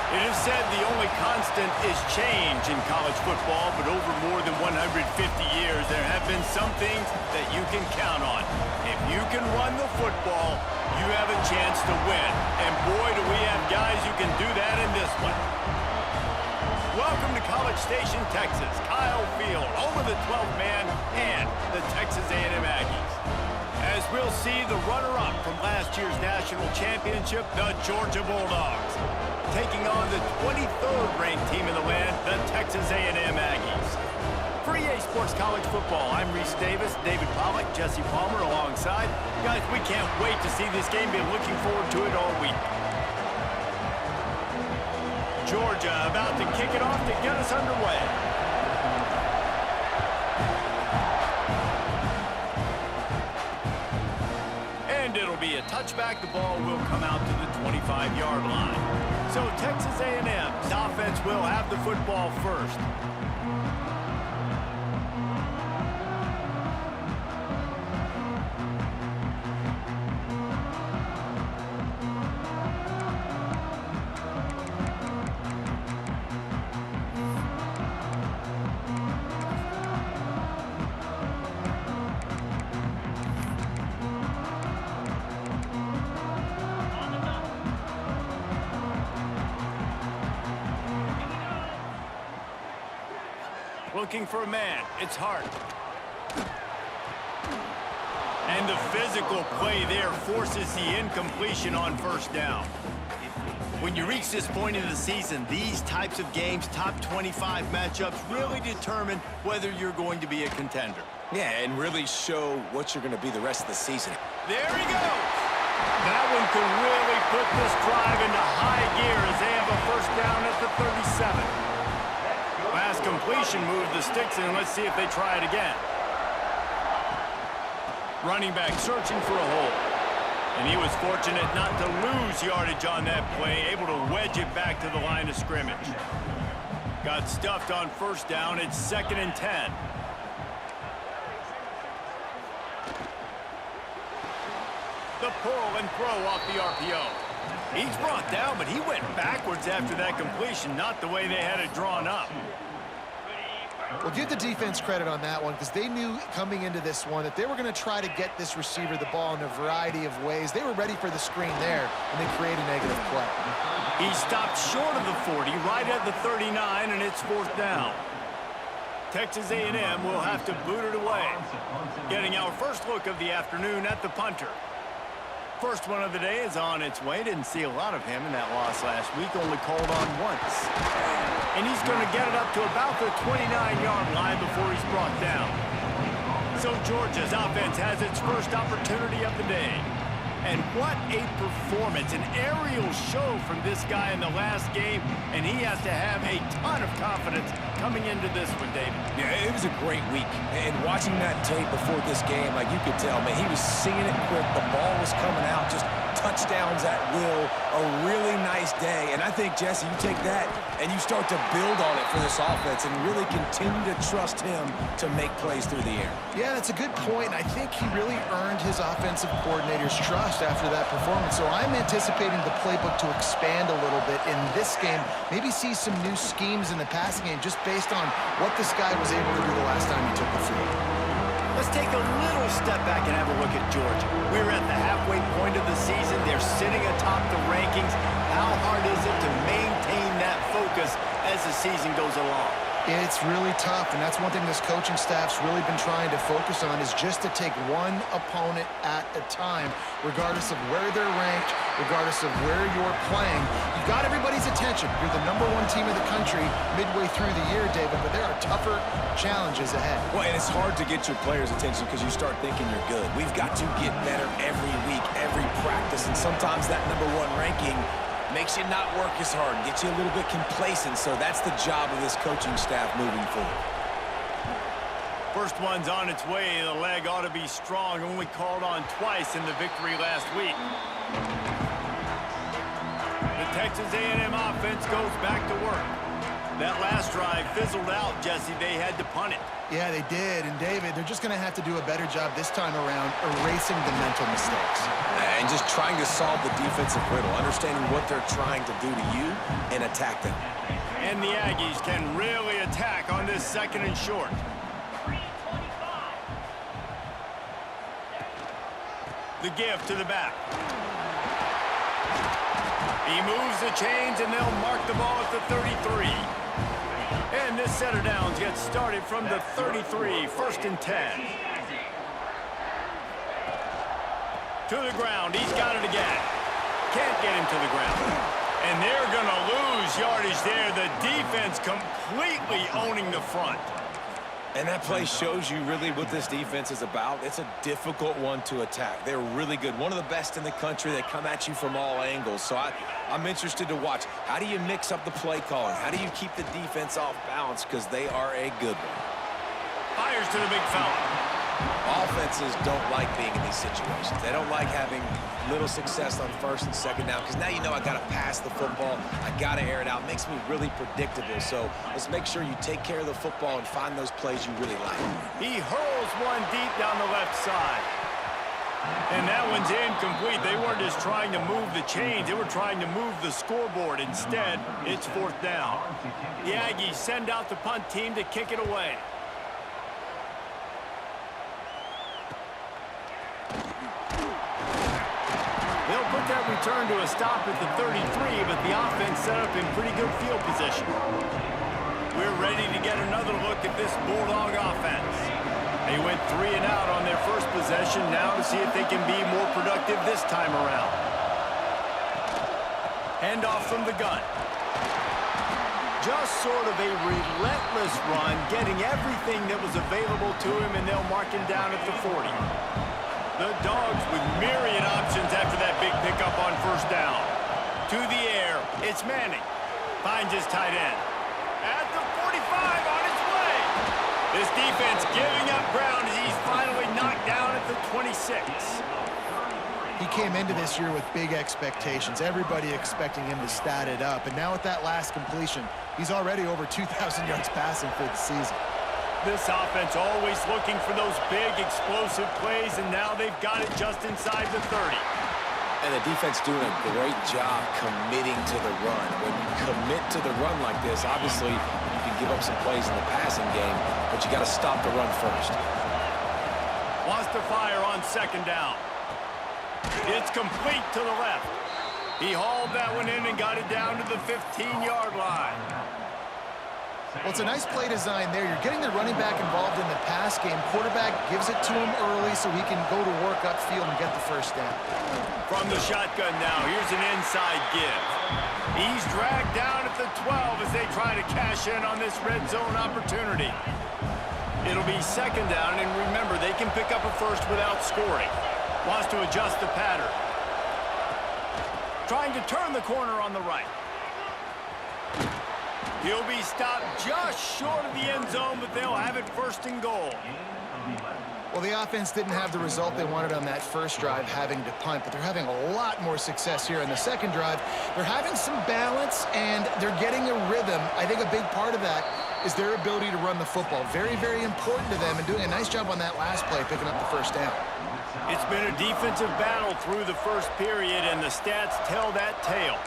It is said the only constant is change in college football, but over more than 150 years, there have been some things that you can count on. If you can run the football, you have a chance to win. And boy, do we have guys who can do that in this one. Welcome to College Station, Texas. Kyle Field, home of the 12th man and the Texas A&M Aggies. As we'll see, the runner-up from last year's national championship, the Georgia Bulldogs, taking on the 23rd ranked team in the land, the Texas A&M Aggies. For EA Sports College Football, I'm Reese Davis, David Pollack, Jesse Palmer alongside. Guys, we can't wait to see this game. Been looking forward to it all week. Georgia about to kick it off to get us underway. And it'll be a touchback. The ball will come out to the 25-yard line. So Texas A&M's offense will have the football first. Looking for a man. It's Hart. And the physical play there forces the incompletion on first down. When you reach this point in the season, these types of games, top 25 matchups, really determine whether you're going to be a contender. Yeah, and really show what you're going to be the rest of the season. There he goes. That one could really put this drive into high gear as they have a first down at the 37. Pass completion, moved the sticks in. Let's see if they try it again. Running back searching for a hole. And he was fortunate not to lose yardage on that play, able to wedge it back to the line of scrimmage. Got stuffed on first down. It's 2nd and 10. The pull and throw off the RPO. He's brought down, but he went backwards after that completion, not the way they had it drawn up. Well, give the defense credit on that one because they knew coming into this one that they were going to try to get this receiver the ball in a variety of ways. They were ready for the screen there, and they created a negative play. He stopped short of the 40, right at the 39, and it's 4th down. Texas A&M will have to boot it away. Getting our first look of the afternoon at the punter. First one of the day is on its way. Didn't see a lot of him in that loss last week. Only called on once. And he's going to get it up to about the 29-yard line before he's brought down. So Georgia's offense has its first opportunity of the day. And what a performance, an aerial show from this guy in the last game, and he has to have a ton of confidence coming into this one, David. Yeah, it was a great week. And watching that tape before this game, like you could tell, man, he was seeing it quick. The ball was coming out, just touchdowns at will. A really nice day. And I think, Jesse, you take that and you start to build on it for this offense and really continue to trust him to make plays through the air. Yeah, that's a good point. I think he really earned his offensive coordinator's trust after that performance. So I'm anticipating the playbook to expand a little bit in this game. Maybe see some new schemes in the passing game just based on what this guy was able to do the last time he took the field. Let's take a little step back and have a look at Georgia. We're at the halfway point of the season. They're sitting atop the rankings. How hard is it to maintain that focus as the season goes along? It's really tough, and that's one thing this coaching staff's really been trying to focus on is just to take one opponent at a time, regardless of where they're ranked, regardless of where you're playing. You've got everybody's attention. You're the #1 team in the country midway through the year, David, but there are tougher challenges ahead. Well, and it's hard to get your players' attention because you start thinking you're good. We've got to get better every week, every practice, and sometimes that #1 ranking makes you not work as hard, gets you a little bit complacent. So that's the job of this coaching staff moving forward. First one's on its way. The leg ought to be strong. Only called on twice in the victory last week. The Texas A&M offense goes back to work. That last drive fizzled out, Jesse. They had to punt it. Yeah, they did. And, David, they're just going to have to do a better job this time around erasing the mental mistakes. And just trying to solve the defensive riddle, understanding what they're trying to do to you and attack them. And the Aggies can really attack on this 2nd and short. The give to the back. He moves the chains, and they'll mark the ball at the 33. And this set of downs gets started from the 33, 1st and 10. To the ground, he's got it again. Can't get him to the ground. And they're going to lose yardage there. The defense completely owning the front. And that play shows you really what this defense is about. It's a difficult one to attack. They're really good. One of the best in the country. They come at you from all angles. So I'm interested to watch. How do you mix up the play calling? How do you keep the defense off balance? Because they are a good one. Fires to the big fella. Offenses don't like being in these situations. They don't like having little success on 1st and 2nd down because now you know I got to pass the football. I got to air it out. It makes me really predictable. So let's make sure you take care of the football and find those plays you really like. He hurls one deep down the left side. And that one's incomplete. They weren't just trying to move the chains. They were trying to move the scoreboard. Instead, it's 4th down. The Aggies send out the punt team to kick it away. They'll put that return to a stop at the 33, but the offense set up in pretty good field position. We're ready to get another look at this Bulldog offense. They went 3 and out on their first possession, now to see if they can be more productive this time around. Handoff from the gun. Just sort of a relentless run, getting everything that was available to him, and they'll mark him down at the 40. The Dogs with myriad options after that big pickup on 1st down. To the air, it's Manning. Finds his tight end. At the 45, on his way. This defense giving up ground as he's finally knocked down at the 26. He came into this year with big expectations. Everybody expecting him to stat it up. And now with that last completion, he's already over 2,000 yards passing for the season. This offense always looking for those big, explosive plays, and now they've got it just inside the 30. And the defense doing a great job committing to the run. When you commit to the run like this, obviously you can give up some plays in the passing game, but you got to stop the run first. Wants to fire on 2nd down. It's complete to the left. He hauled that one in and got it down to the 15-yard line. Well, it's a nice play design there. You're getting the running back involved in the pass game. Quarterback gives it to him early so he can go to work upfield and get the 1st down. From the shotgun now, here's an inside give. He's dragged down at the 12 as they try to cash in on this red zone opportunity. It'll be 2nd down, and remember, they can pick up a 1st without scoring. Wants to adjust the pattern. Trying to turn the corner on the right. He'll be stopped just short of the end zone, but they'll have it 1st and goal. Well, the offense didn't have the result they wanted on that first drive, having to punt, but they're having a lot more success here on the second drive. They're having some balance, and they're getting a rhythm. I think a big part of that is their ability to run the football. Very, very important to them, and doing a nice job on that last play, picking up the 1st down. It's been a defensive battle through the first period, and the stats tell that tale.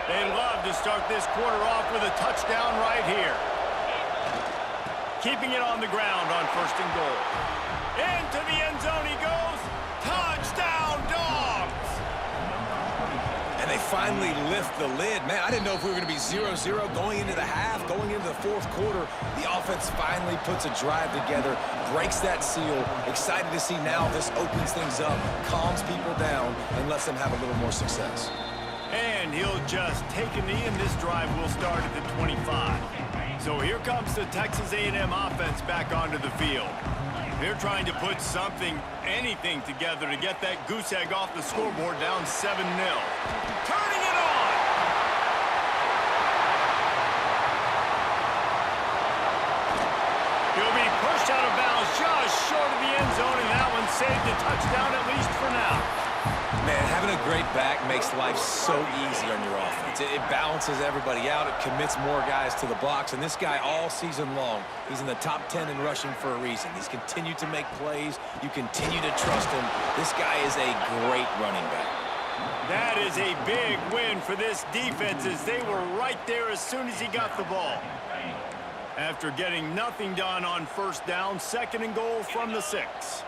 They love to start this quarter off with a touchdown right here. Keeping it on the ground on 1st and goal. Into the end zone he goes. Touchdown, Dogs! And they finally lift the lid. Man, I didn't know if we were going to be 0-0 going into the half, going into the 4th quarter. The offense finally puts a drive together, breaks that seal. Excited to see now this opens things up, calms people down, and lets them have a little more success. And he'll just take a knee, and this drive will start at the 25. So here comes the Texas A&M offense back onto the field. They're trying to put something, anything together to get that goose egg off the scoreboard down 7-0. Turning it on! He'll be pushed out of bounds just short of the end zone, and that one saved a touchdown at least for now. Man, having a great back makes life so easy on your offense. It balances everybody out. It commits more guys to the box. And this guy all season long, he's in the top 10 in rushing for a reason. He's continued to make plays. You continue to trust him. This guy is a great running back. That is a big win for this defense as they were right there as soon as he got the ball. After getting nothing done on first down, 2nd and goal from the 6.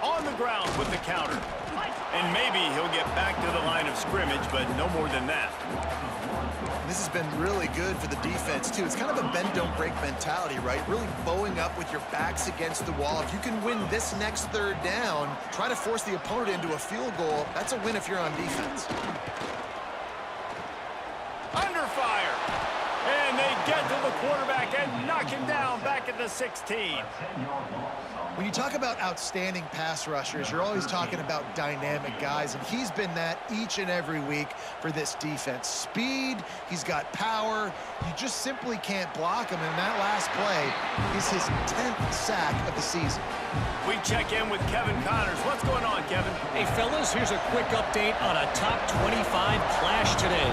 On the ground with the counter. And maybe he'll get back to the line of scrimmage, but no more than that. This has been really good for the defense, too. It's kind of a bend-don't-break mentality, right? Really bowing up with your backs against the wall. If you can win this next 3rd down, try to force the opponent into a field goal. That's a win if you're on defense. Under fire. And they get to the quarterback and knock him down back at the 16. When you talk about outstanding pass rushers, you're always talking about dynamic guys, and he's been that each and every week for this defense. Speed, he's got power. You just simply can't block him, and that last play is his 10th sack of the season. We check in with Kevin Connors. What's going on, Kevin? Hey, fellas, here's a quick update on a top 25 clash today.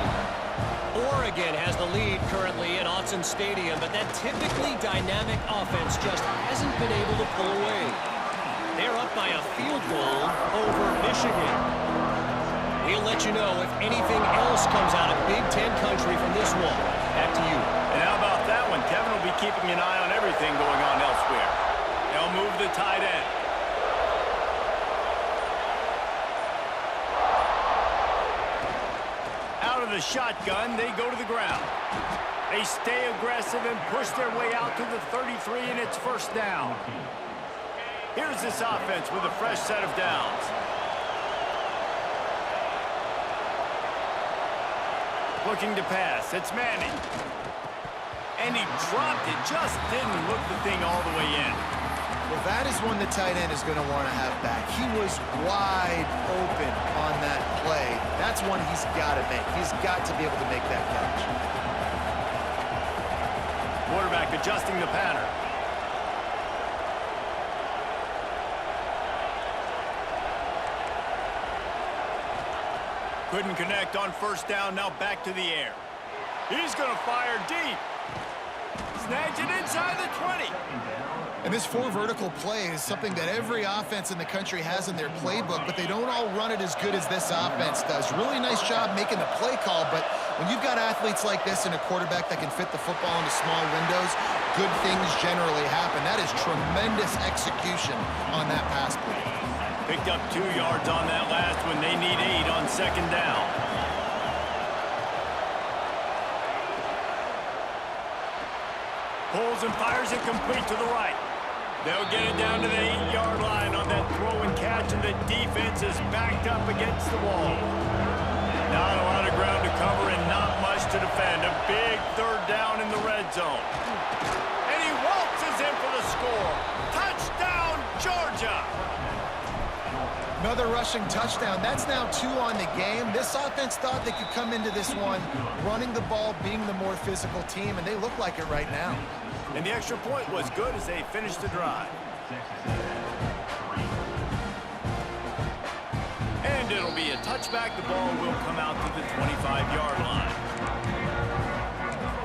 Oregon has the lead currently at Autzen Stadium, but that typically dynamic offense just hasn't been able to pull away. They're up by a field goal over Michigan. We'll let you know if anything else comes out of Big Ten country from this one. Back to you. And how about that one? Kevin will be keeping an eye on everything going on elsewhere. They'll move the tight end. The shotgun, they go to the ground. They stay aggressive and push their way out to the 33, and it's 1st down. Here's this offense with a fresh set of downs. Looking to pass, it's Manning. And he dropped it, just didn't look the thing all the way in. Well, that is one the tight end is going to want to have back. He was wide open on that play. That's one he's got to make. He's got to be able to make that catch. Quarterback adjusting the pattern. Couldn't connect on 1st down, now back to the air. He's going to fire deep. Snags it inside the 20. And this 4 vertical play is something that every offense in the country has in their playbook, but they don't all run it as good as this offense does. Really nice job making the play call, but when you've got athletes like this and a quarterback that can fit the football into small windows, good things generally happen. That is tremendous execution on that pass play. Picked up 2 yards on that last one. They need 8 on 2nd down. Pulls and fires it complete to the right. They'll get it down to the 8-yard line on that throw and catch, and the defense is backed up against the wall. Not a lot of ground to cover and not much to defend. A big 3rd down in the red zone. And he waltzes in for the score. Touchdown, Georgia! Another rushing touchdown. That's now 2 on the game. This offense thought they could come into this one running the ball, being the more physical team, and they look like it right now. And the extra point was good as they finished the drive. And it'll be a touchback. The ball will come out to the 25-yard line.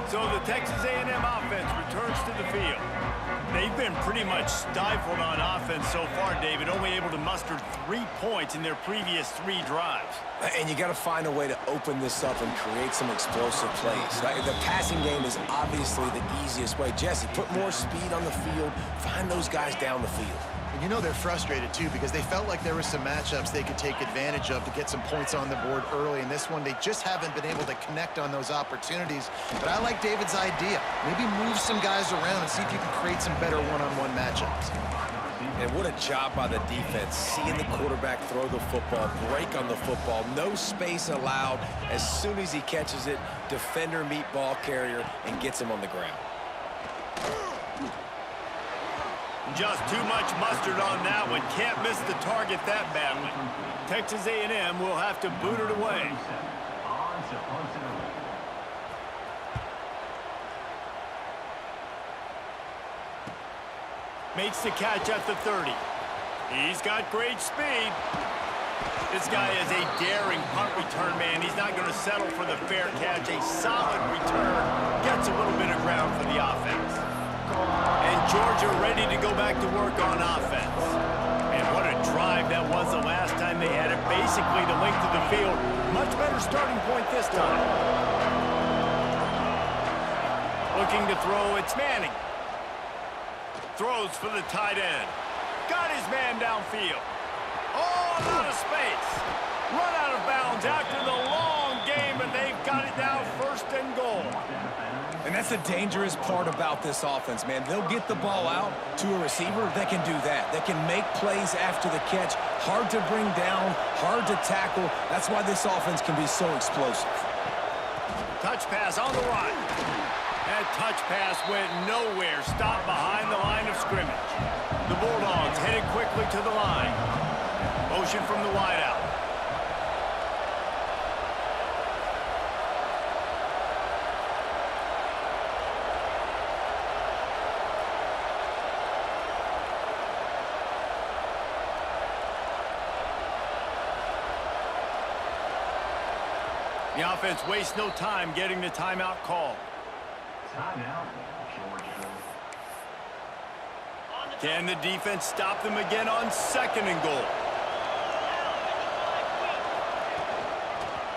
So the Texas A&M offense returns to the field. They've been pretty much stifled on offense so far, David, only able to muster 3 points in their previous 3 drives. And you got to find a way to open this up and create some explosive plays. The passing game is obviously the easiest way. Jesse, put more speed on the field. Find those guys down the field. And you know they're frustrated, too, because they felt like there were some matchups they could take advantage of to get some points on the board early. In this one, they just haven't been able to connect on those opportunities. But I like David's idea. Maybe move some guys around and see if you can create some better one-on-one matchups. And what a job by the defense, seeing the quarterback throw the football, break on the football, no space allowed. As soon as he catches it, defender meet ball carrier and gets him on the ground. Just too much mustard on that one. Can't miss the target that badly. Texas A&M will have to boot it away. Makes the catch at the 30. He's got great speed. This guy is a daring punt return man. He's not going to settle for the fair catch. A solid return gets a little bit of ground for the offense. And Georgia ready to go back to work on offense. And what a drive that was the last time they had it. Basically the length of the field. Much better starting point this time. Looking to throw, it's Manning. Throws for the tight end. Got his man downfield. Oh, out of space. Run out of bounds after the long game, but they've got it now first and goal. And that's the dangerous part about this offense, man. They'll get the ball out to a receiver. They can do that. They can make plays after the catch. Hard to bring down, hard to tackle. That's why this offense can be so explosive. Touch pass on the run. That touch pass went nowhere. Stopped behind the line of scrimmage. The Bulldogs headed quickly to the line. Motion from the wideout. The offense wastes no time getting the timeout call. Can the defense stop them again on second and goal?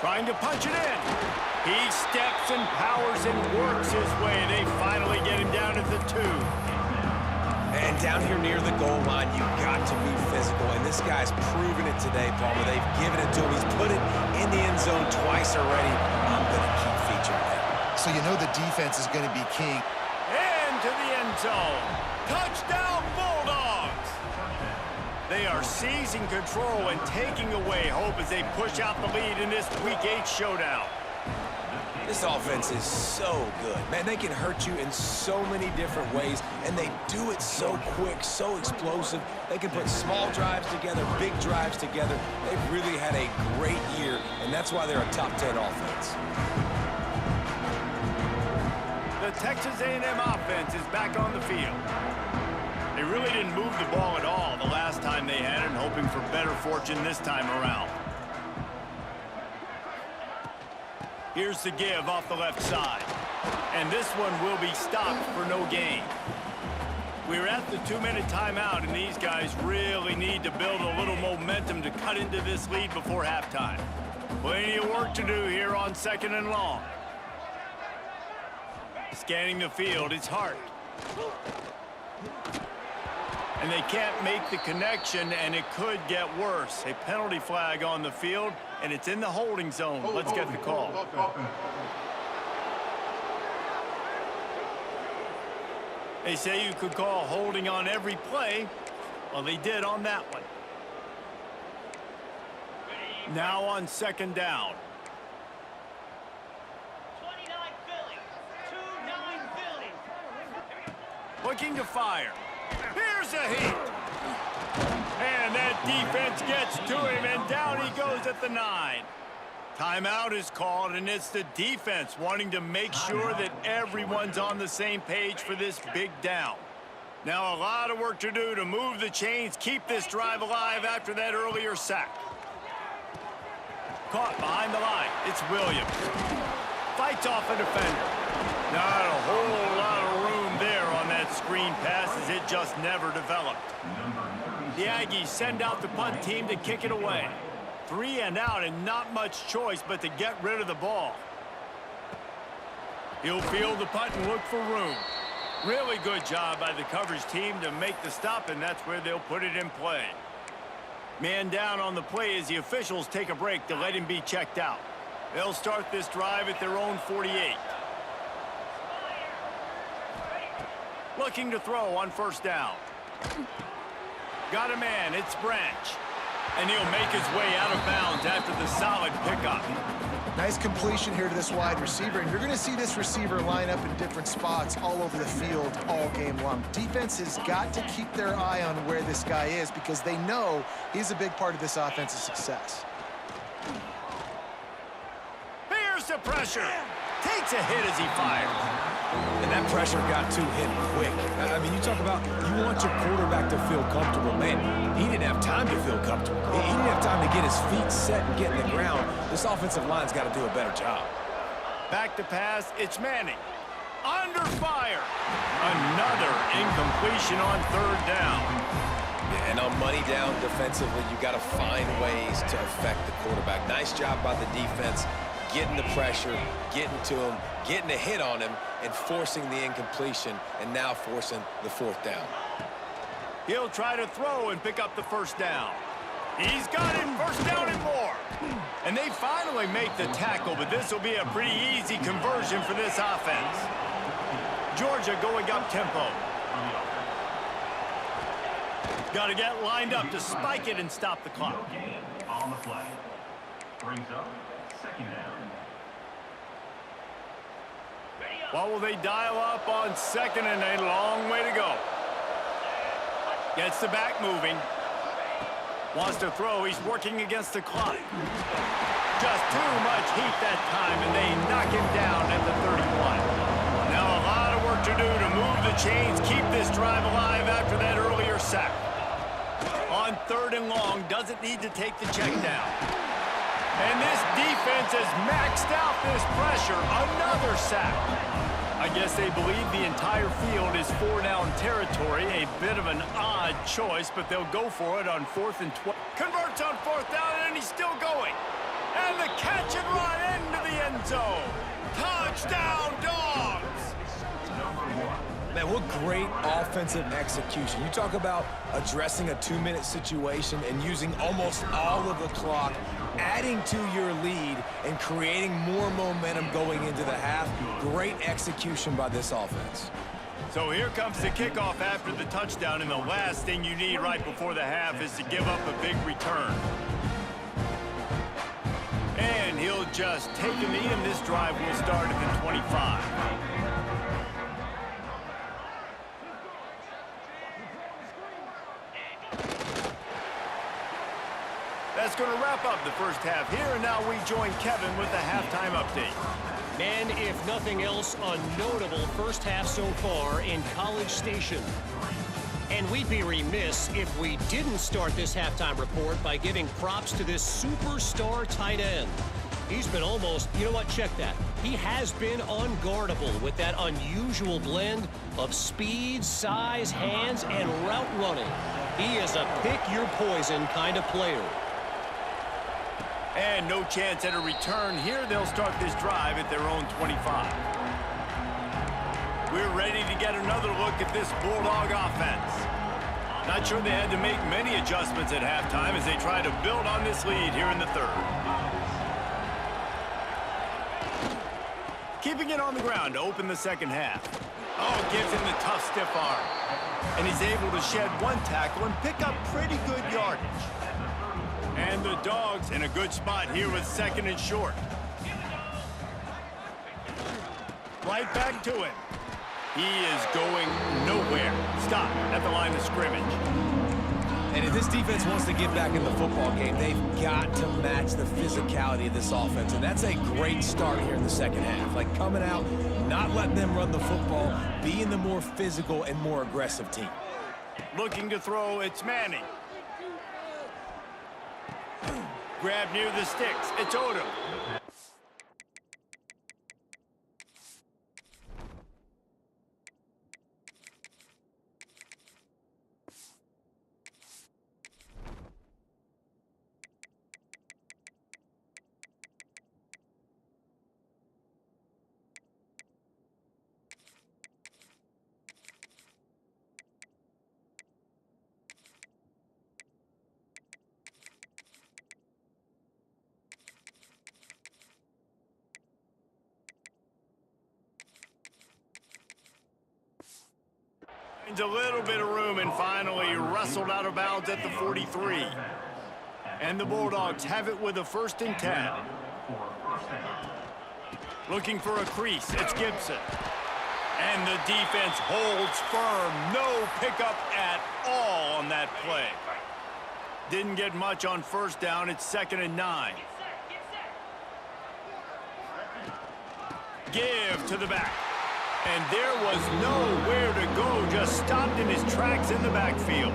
Trying to punch it in. He steps and powers and works his way. They finally get him down at the 2. And down here near the goal line, you've got to be physical. And this guy's proven it today, Palmer. They've given it to him. He's put it in the end zone twice already. I'm going to keep featuring that. So you know the defense is going to be king. Into the end zone. Touchdown, Bulldogs! They are seizing control and taking away hope as they push out the lead in this Week 8 showdown. This offense is so good. Man, they can hurt you in so many different ways, and they do it so quick, so explosive. They can put small drives together, big drives together. They've really had a great year, and that's why they're a top 10 offense. The Texas A&M offense is back on the field. They really didn't move the ball at all the last time they had it, hoping for better fortune this time around. Here's the give off the left side. And this one will be stopped for no gain. We're at the 2-minute timeout, and these guys really need to build a little momentum to cut into this lead before halftime. Plenty of work to do here on second and long. Scanning the field, it's Hart. And they can't make the connection, and it could get worse. A penalty flag on the field, and it's in the holding zone. Let's get the call. They say you could call holding on every play. Well, they did on that one. Now on second down. 29 Phillies. 2-9 Phillies. Looking to fire. Here's a hit. And that defense gets to him, and down he goes at the 9. Timeout is called, and it's the defense wanting to make sure that everyone's on the same page for this big down. Now a lot of work to do to move the chains, keep this drive alive after that earlier sack. Caught behind the line. It's Williams. Fights off a defender. Not a whole lot of room there on that screen pass as it just never developed. The Aggies send out the punt team to kick it away. 3 and out, and not much choice but to get rid of the ball. He'll field the punt and look for room. Really good job by the coverage team to make the stop, and that's where they'll put it in play. Man down on the play as the officials take a break to let him be checked out. They'll start this drive at their own 48. Looking to throw on first down. Got a man, it's Branch. And he'll make his way out of bounds after the solid pickup. Nice completion here to this wide receiver, and you're going to see this receiver line up in different spots all over the field all game long. Defense has got to keep their eye on where this guy is because they know he's a big part of this offense's success. Here's the pressure. Takes a hit as he fires. And that pressure got to him quick. I mean, you talk about you want your quarterback to feel comfortable. Man, he didn't have time to feel comfortable. He didn't have time to get his feet set and get in the ground. This offensive line's got to do a better job. Back to pass, it's Manning. Under fire. Another incompletion on third down. And on money down defensively, you got to find ways to affect the quarterback. Nice job by the defense, getting the pressure, getting to him, getting a hit on him, and forcing the incompletion, and now forcing the fourth down. He'll try to throw and pick up the first down. He's got it, first down and more. And they finally make the tackle, but this will be a pretty easy conversion for this offense. Georgia going up tempo. Got to get lined up to spike it and stop the clock. On the play. Brings up second down. What will they dial up on second and a long way to go? Gets the back moving. Wants to throw. He's working against the clock. Just too much heat that time, and they knock him down at the 31. Now a lot of work to do to move the chains, keep this drive alive after that earlier sack. On third and long, doesn't need to take the check down. And this defense has maxed out this pressure. Another sack. I guess they believe the entire field is four-down territory. A bit of an odd choice, but they'll go for it on 4th and 12. Converts on 4th down, and he's still going. And the catch and run into the end zone. Touchdown, Dogs! Man, what great offensive execution. You talk about addressing a 2-minute situation and using almost all of the clock, adding to your lead and creating more momentum going into the half. Great execution by this offense. So here comes the kickoff after the touchdown, and the last thing you need right before the half is to give up a big return. And he'll just take a knee, and this drive will start at the 25. That's going to wrap up the first half here, and now we join Kevin with the halftime update. Man, if nothing else, a notable first half so far in College Station. And we'd be remiss if we didn't start this halftime report by giving props to this superstar tight end. He's been almost, you know what, check that. He has been unguardable with that unusual blend of speed, size, hands, and route running. He is a pick-your-poison kind of player. And no chance at a return here. They'll start this drive at their own 25. We're ready to get another look at this Bulldog offense. Not sure they had to make many adjustments at halftime as they try to build on this lead here in the third. Keeping it on the ground to open the second half. Oh, gives him the tough stiff arm. And he's able to shed one tackle and pick up pretty good yardage. And the Dogs in a good spot here with second and short. Right back to it. He is going nowhere. Stop at the line of scrimmage. And if this defense wants to get back in the football game, they've got to match the physicality of this offense. And that's a great start here in the second half. Like coming out, not letting them run the football, being the more physical and more aggressive team. Looking to throw, it's Manning. Grab near the sticks, it's Odom. A little bit of room and finally wrestled out of bounds at the 43. And the Bulldogs have it with a 1st and 10. Looking for a crease, it's Gibson. And the defense holds firm. No pickup at all on that play. Didn't get much on 1st down. It's 2nd and 9. Give to the back. And there was nowhere to go, just stopped in his tracks in the backfield.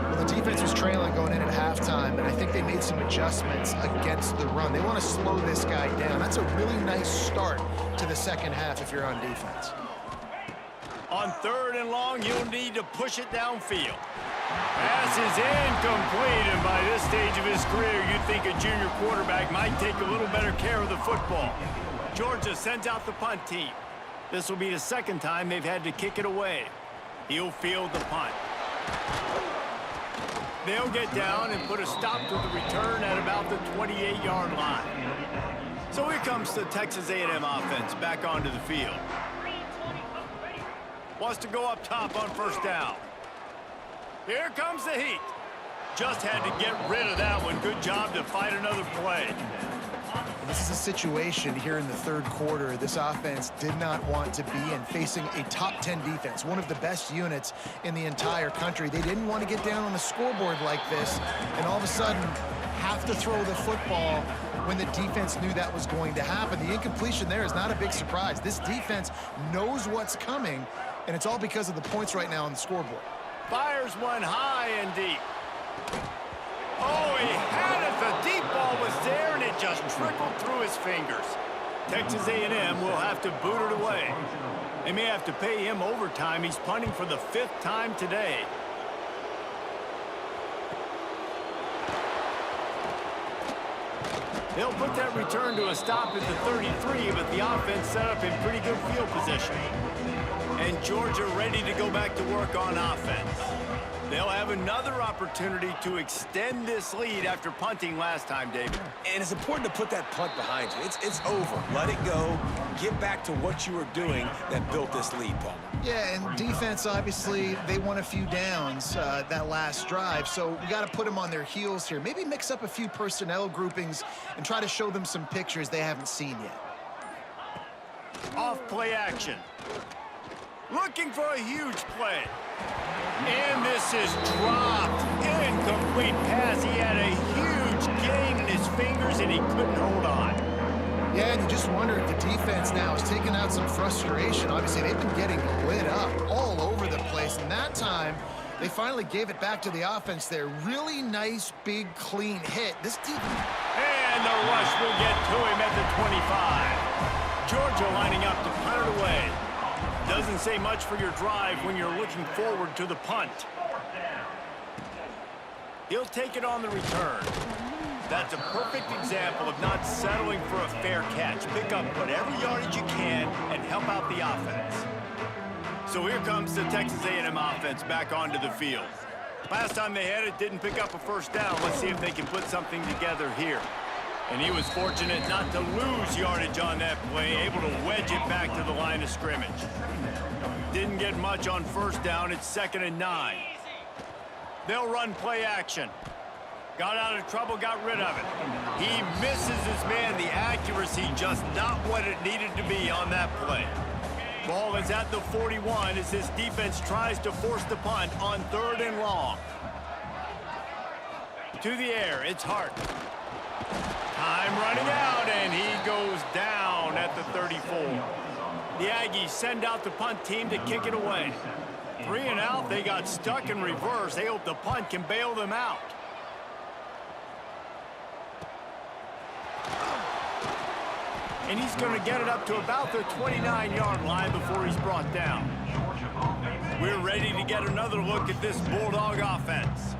Well, the defense was trailing going in at halftime, and I think they made some adjustments against the run. They want to slow this guy down. That's a really nice start to the second half if you're on defense. On 3rd and long, you'll need to push it downfield. Pass is incomplete, and by this stage of his career, you'd think a junior quarterback might take a little better care of the football. Georgia sends out the punt team. This will be the second time they've had to kick it away. He'll field the punt. They'll get down and put a stop to the return at about the 28-yard line. So here comes the Texas A&M offense back onto the field. Wants to go up top on 1st down. Here comes the heat. Just had to get rid of that one. Good job to fight another play. This is a situation here in the 3rd quarter this offense did not want to be in, facing a top 10 defense, one of the best units in the entire country. They didn't want to get down on the scoreboard like this and all of a sudden have to throw the football when the defense knew that was going to happen. The incompletion there is not a big surprise. This defense knows what's coming, and it's all because of the points right now on the scoreboard. Fires one high and deep. Oh, he had it. The deep ball was there, and it just trickled through his fingers. Texas A&M will have to boot it away. They may have to pay him overtime. He's punting for the 5th time today. They'll put that return to a stop at the 33, but the offense set up in pretty good field position. And Georgia ready to go back to work on offense. They'll have another opportunity to extend this lead after punting last time, David. And it's important to put that punt behind you. It's over. Let it go. Get back to what you were doing that built this lead, Paul. Yeah, and defense, obviously, they won a few downs that last drive, so we got to put them on their heels here. Maybe mix up a few personnel groupings and try to show them some pictures they haven't seen yet. Off play action. Looking for a huge play. And this is dropped. Incomplete pass. He had a huge gain in his fingers, and he couldn't hold on. Yeah, and you just wonder if the defense now is taking out some frustration. Obviously, they've been getting lit up all over the place, and that time, they finally gave it back to the offense there. Really nice, big, clean hit. This defense... And the rush will get to him at the 25. Georgia lining up to punt it away. Doesn't say much for your drive when you're looking forward to the punt. He'll take it on the return. That's a perfect example of not settling for a fair catch. Pick up whatever yardage you can and help out the offense. So here comes the Texas A&M offense back onto the field. Last time they had it, didn't pick up a 1st down. Let's see if they can put something together here. And he was fortunate not to lose yardage on that play, able to wedge it back to the line of scrimmage. Didn't get much on 1st down. It's 2nd and 9. They'll run play action. Got out of trouble, got rid of it. He misses his man. The accuracy just not what it needed to be on that play. Ball is at the 41 as this defense tries to force the punt on 3rd and long. To the air, it's Hart. Time running out, and he goes down at the 34. The Aggies send out the punt team to kick it away. 3 and out, they got stuck in reverse. They hope the punt can bail them out. And he's going to get it up to about the 29-yard line before he's brought down. We're ready to get another look at this Bulldog offense.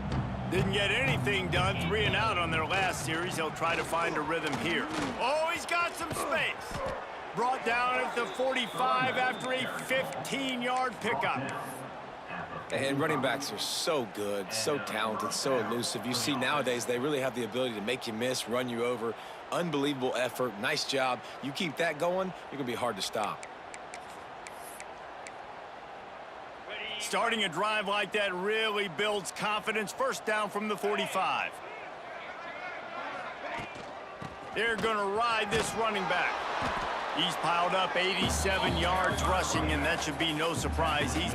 Didn't get anything done, 3 and out on their last series. He'll try to find a rhythm here. Oh, he's got some space. Brought down at the 45 after a 15-yard pickup. And running backs are so good, so talented, so elusive. You see nowadays they really have the ability to make you miss, run you over. Unbelievable effort. Nice job. You keep that going, you're going to be hard to stop. Starting a drive like that really builds confidence. 1st down from the 45. They're going to ride this running back. He's piled up 87 yards rushing, and that should be no surprise. He's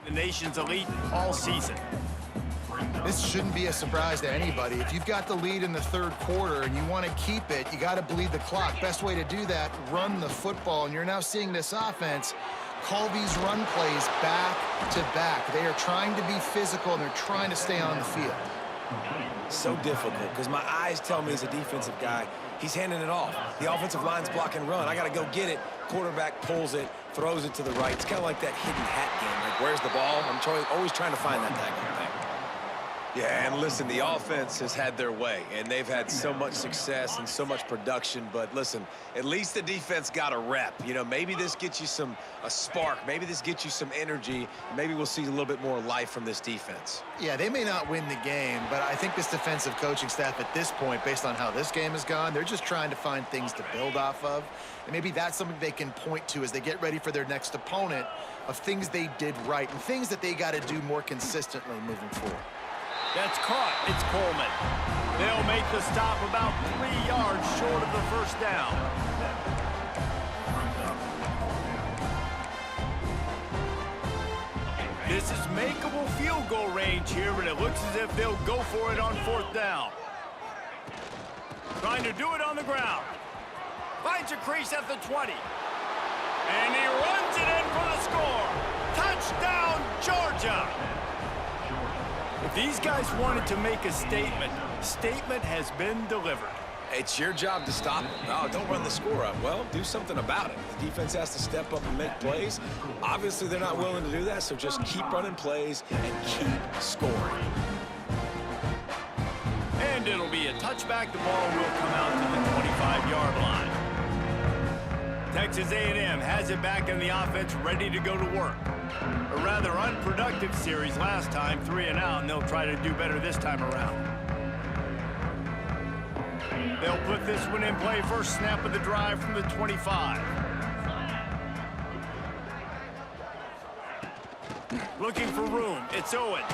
The nation's elite all season. This shouldn't be a surprise to anybody. If you've got the lead in the third quarter and you want to keep it, you got to bleed the clock. Best way to do that, run the football. And you're now seeing this offense call these run plays back to back. They are trying to be physical, and they're trying to stay on the field. So difficult because my eyes tell me as a defensive guy, he's handing it off. The offensive line's block and run. I got to go get it. Quarterback pulls it, throws it to the right. It's kind of like that hidden hat game. Like, where's the ball? I'm always trying to find that daggone thing. Yeah, and listen, the offense has had their way, and they've had so much success and so much production. But listen, at least the defense got a rep. You know, maybe this gets you a spark. Maybe this gets you some energy. Maybe we'll see a little bit more life from this defense. Yeah, they may not win the game, but I think this defensive coaching staff at this point, based on how this game has gone, they're just trying to find things to build off of. And maybe that's something they can point to as they get ready for their next opponent, of things they did right and things that they got to do more consistently moving forward. That's caught. It's Coleman. They'll make the stop about 3 yards short of the first down. This is makeable field goal range here, but it looks as if they'll go for it on 4th down. Trying to do it on the ground. Finds a crease at the 20. And he runs it in for the score. Touchdown, Georgia! If these guys wanted to make a statement has been delivered. It's your job to stop them. Oh, don't run the score up. Well, do something about it. The defense has to step up and make plays. Obviously, they're not willing to do that, so just keep running plays and keep scoring. And it'll be a touchback. The ball will come out to the 25-yard line. Texas A&M has it back in the offense, ready to go to work. A rather unproductive series last time, 3 and out, and they'll try to do better this time around. They'll put this one in play. First snap of the drive from the 25. Looking for room. It's Owens.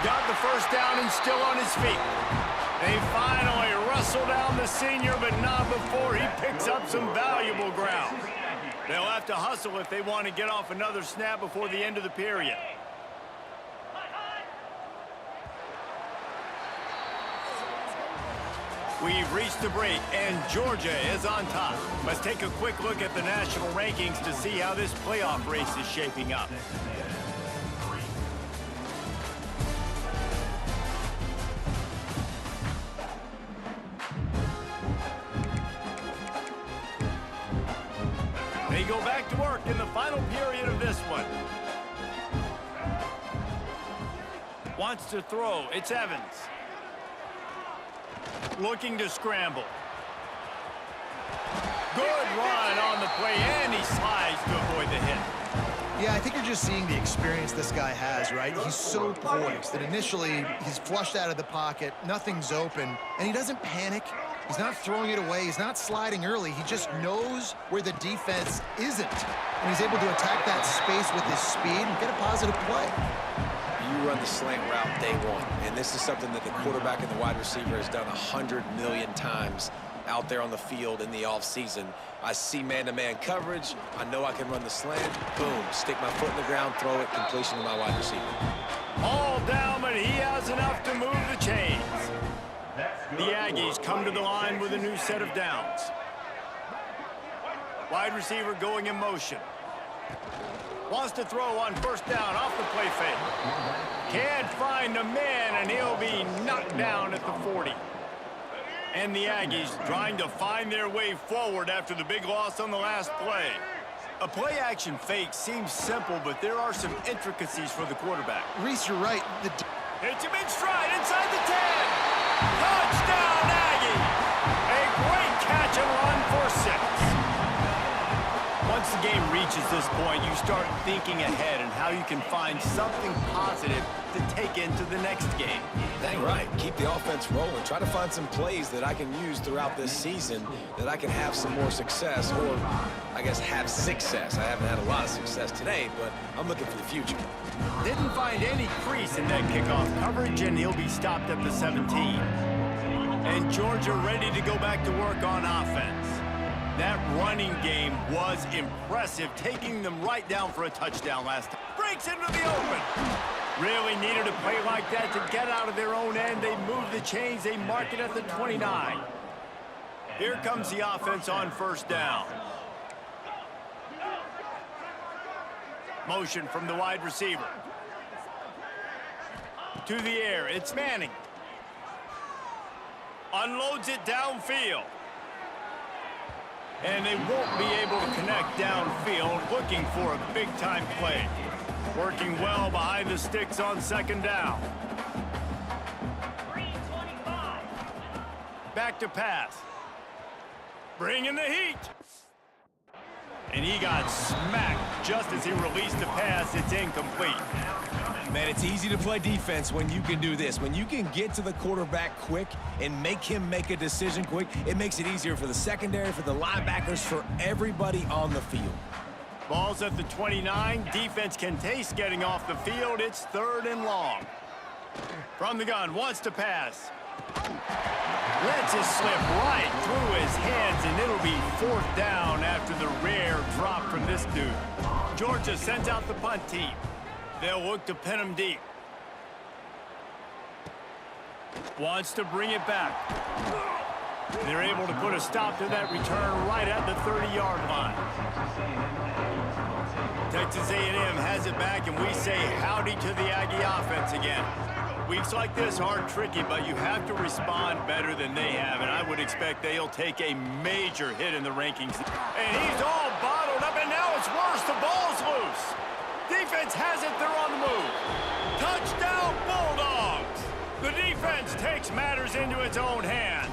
Got the first down and still on his feet. They finally wrestle down the senior, but not before he picks up some valuable ground. They'll have to hustle if they want to get off another snap before the end of the period. We've reached the break, and Georgia is on top. Let's take a quick look at the national rankings to see how this playoff race is shaping up. They go back to work in the final period of this one. Wants to throw. It's Evans. Looking to scramble. Good run on the play, and he slides to avoid the hit. Yeah, I think you're just seeing the experience this guy has, right? He's so poised that initially he's flushed out of the pocket, nothing's open, and he doesn't panic. He's not throwing it away. He's not sliding early. He just knows where the defense isn't, and he's able to attack that space with his speed and get a positive play. You run the slant route day one, and this is something that the quarterback and the wide receiver has done 100 million times out there on the field in the offseason. I see man-to-man coverage. I know I can run the slant. Boom, stick my foot in the ground, throw it, completion to my wide receiver. All down, but he has enough to move the chains. The Aggies come to the line with a new set of downs. Wide receiver going in motion. Wants to throw on first down off the play fake. Can't find a man, and he'll be knocked down at the 40. And the Aggies trying to find their way forward after the big loss on the last play. A play-action fake seems simple, but there are some intricacies for the quarterback. Reese, you're right. Hits him in stride inside the 10. Touchdown, Aggies! A great catch and run for 6. Once the game reaches this point, you start thinking ahead and how you can find something positive to take into the next game. Dang right. Keep the offense rolling. Try to find some plays that I can use throughout this season that I can have some more success, or I guess have success. I haven't had a lot of success today, but I'm looking for the future. Didn't find any crease in that kickoff coverage, and he'll be stopped at the 17. And Georgia ready to go back to work on offense. That running game was impressive, taking them right down for a touchdown last time. Breaks into the open. Really needed a play like that to get out of their own end. They move the chains. They mark it at the 29. Here comes the offense on first down. Motion from the wide receiver. To the air. It's Manning. Unloads it downfield. And they won't be able to connect downfield, looking for a big-time play. Working well behind the sticks on second down. 325. Back to pass. Bringing the heat. And he got smacked just as he released the pass. It's incomplete. Man, it's easy to play defense when you can do this. When you can get to the quarterback quick and make him make a decision quick, it makes it easier for the secondary, for the linebackers, for everybody on the field. Ball's at the 29. Defense can taste getting off the field. It's 3rd and long. From the gun, wants to pass. Lets it slip right through his hands, and it'll be 4th down after the rare drop from this dude. Georgia sends out the punt team. They'll look to pin him deep. Wants to bring it back. They're able to put a stop to that return right at the 30-yard line. Texas A&M has it back, and we say howdy to the Aggie offense again. Weeks like this are tricky, but you have to respond better than they have, and I would expect they'll take a major hit in the rankings. And he's all bottled up, and now it's worse. The ball's loose. Defense has it. They're on the move. Touchdown, Bulldogs. The defense takes matters into its own hands.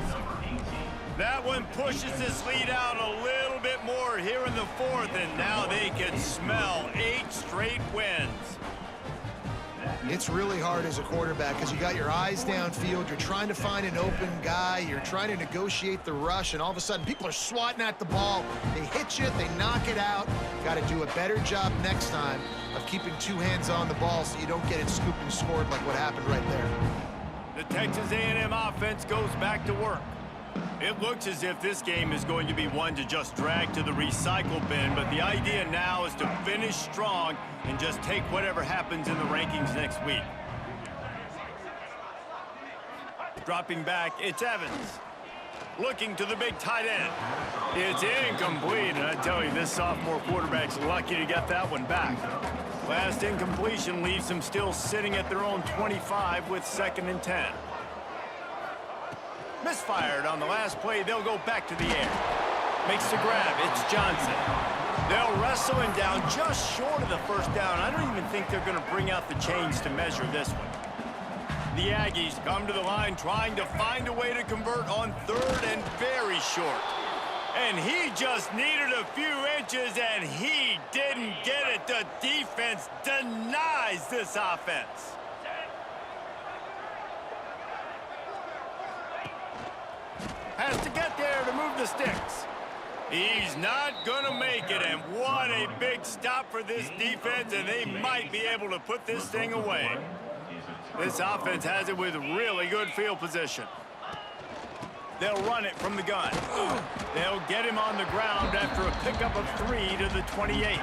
That one pushes this lead out a little bit more here in the 4th, and now they can smell 8 straight wins. It's really hard as a quarterback because you got your eyes downfield. You're trying to find an open guy. You're trying to negotiate the rush, and all of a sudden people are swatting at the ball. They hit you. They knock it out. Got to do a better job next time of keeping 2 hands on the ball so you don't get it scooped and scored like what happened right there. The Texas A&M offense goes back to work. It looks as if this game is going to be one to just drag to the recycle bin, but the idea now is to finish strong and just take whatever happens in the rankings next week. Dropping back, it's Evans. Looking to the big tight end. It's incomplete, and I tell you, this sophomore quarterback's lucky to get that one back. Last incompletion leaves them still sitting at their own 25 with 2nd and 10. Misfired on the last play. They'll go back to the air. Makes the grab. It's Johnson. They'll wrestle him down just short of the 1st down. I don't even think they're going to bring out the chains to measure this one. The Aggies come to the line trying to find a way to convert on 3rd and very short. And he just needed a few inches, and he didn't get it. The defense denies this offense. Has to get there to move the sticks. He's not going to make it, and what a big stop for this defense, and they might be able to put this thing away. This offense has it with really good field position. They'll run it from the gun. They'll get him on the ground after a pickup of 3 to the 28.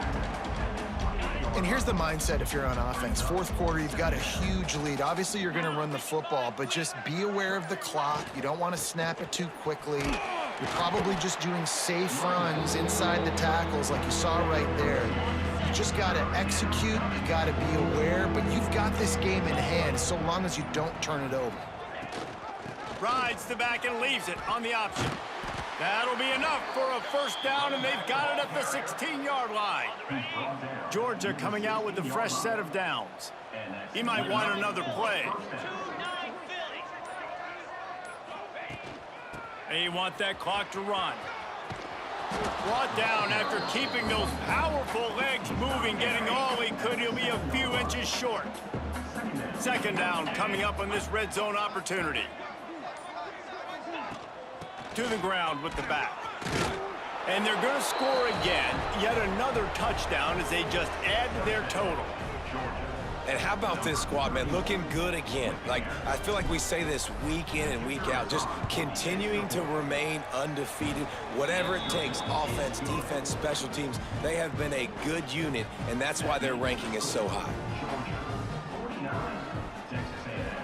And here's the mindset if you're on offense. 4th quarter, you've got a huge lead. Obviously, you're going to run the football, but just be aware of the clock. You don't want to snap it too quickly. You're probably just doing safe runs inside the tackles like you saw right there. You just got to execute. You got to be aware, but you've got this game in hand so long as you don't turn it over. Rides the back and leaves it on the option. That'll be enough for a 1st down, and they've got it at the 16-yard line. Georgia coming out with a fresh set of downs. He might want another play. They want that clock to run. Brought down after keeping those powerful legs moving, getting all he could. He'll be a few inches short. 2nd down coming up on this red zone opportunity. To the ground with the back. And they're going to score again. Yet another touchdown as they just add to their total. And how about this squad, man? Looking good again. Like, I feel like we say this week in and week out, just continuing to remain undefeated. Whatever it takes, offense, defense, special teams, they have been a good unit, and that's why their ranking is so high. 49, Texas A&M.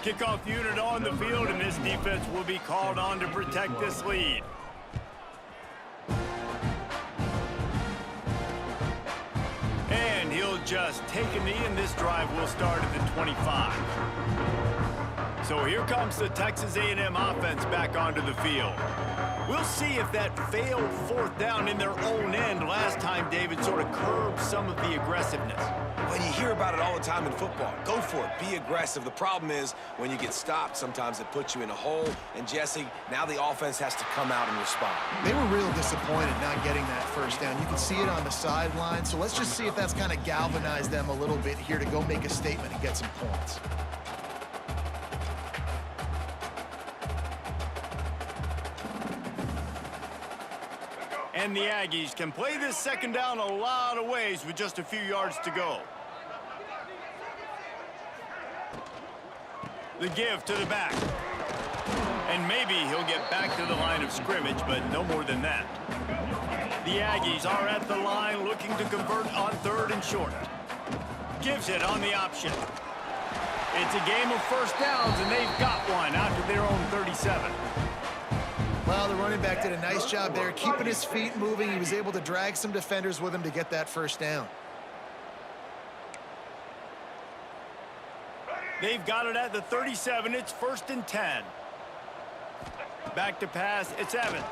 Kickoff unit on the field, and this defense will be called on to protect this lead. And he'll just take a knee, and this drive will start at the 25. So here comes the Texas A&M offense back onto the field. We'll see if that failed fourth down in their own end last time, David, sort of curbed some of the aggressiveness. When you hear about it all the time in football, go for it, be aggressive. The problem is when you get stopped, sometimes it puts you in a hole. And Jesse, now the offense has to come out and respond. They were real disappointed not getting that first down. You can see it on the sideline. So let's just see if that's kind of galvanized them a little bit here to go make a statement and get some points. And the Aggies can play this second down a lot of ways with just a few yards to go. The give to the back. And maybe he'll get back to the line of scrimmage, but no more than that. The Aggies are at the line looking to convert on 3rd and short. Gives it on the option. It's a game of first downs, and they've got one out to their own 37. Well, the running back did a nice job there, keeping his feet moving. He was able to drag some defenders with him to get that first down. They've got it at the 37. It's 1st and 10. Back to pass. It's Evans.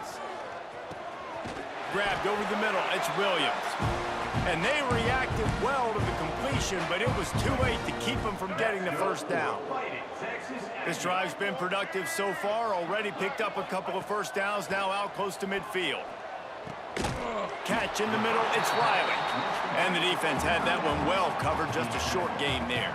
Grabbed over the middle. It's Williams. And they reacted well to the completion, but it was too late to keep them from getting the first down. This drive's been productive so far. Already picked up a couple of first downs, now out close to midfield. Catch in the middle. It's Riley. And the defense had that one well covered. Just a short gain there.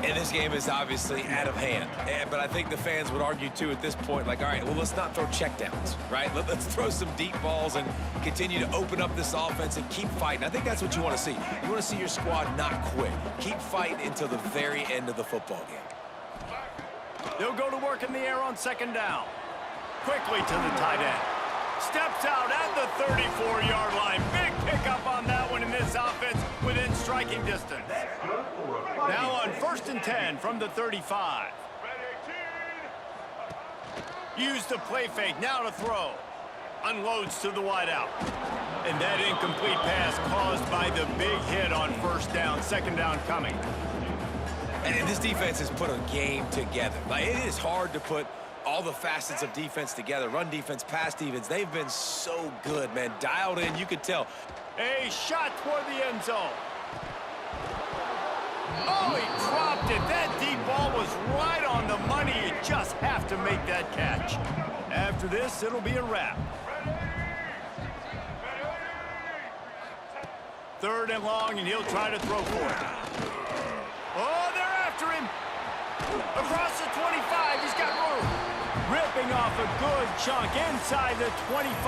And this game is obviously out of hand. But I think the fans would argue, too, at this point, like, all right, well, let's not throw checkdowns, right? Let's throw some deep balls and continue to open up this offense and keep fighting. I think that's what you want to see. You want to see your squad not quit. Keep fighting until the very end of the football game. They'll go to work in the air on 2nd down. Quickly to the tight end. Steps out at the 34-yard line. Big pickup on that one in this offense within striking distance. Now on 1st and 10 from the 35. Use the play fake. Now to throw. Unloads to the wideout. And that incomplete pass caused by the big hit on 1st down. 2nd down coming. And this defense has put a game together. Like, it is hard to put all the facets of defense together. Run defense, pass defense. They've been so good, man. Dialed in, you could tell. A shot toward the end zone. Oh, he dropped it. That deep ball was right on the money. You just have to make that catch. After this, it'll be a wrap. 3rd and long, and he'll try to throw for it. Oh, they're after him. Across the 25, he's got room. Ripping off a good chunk inside the 25.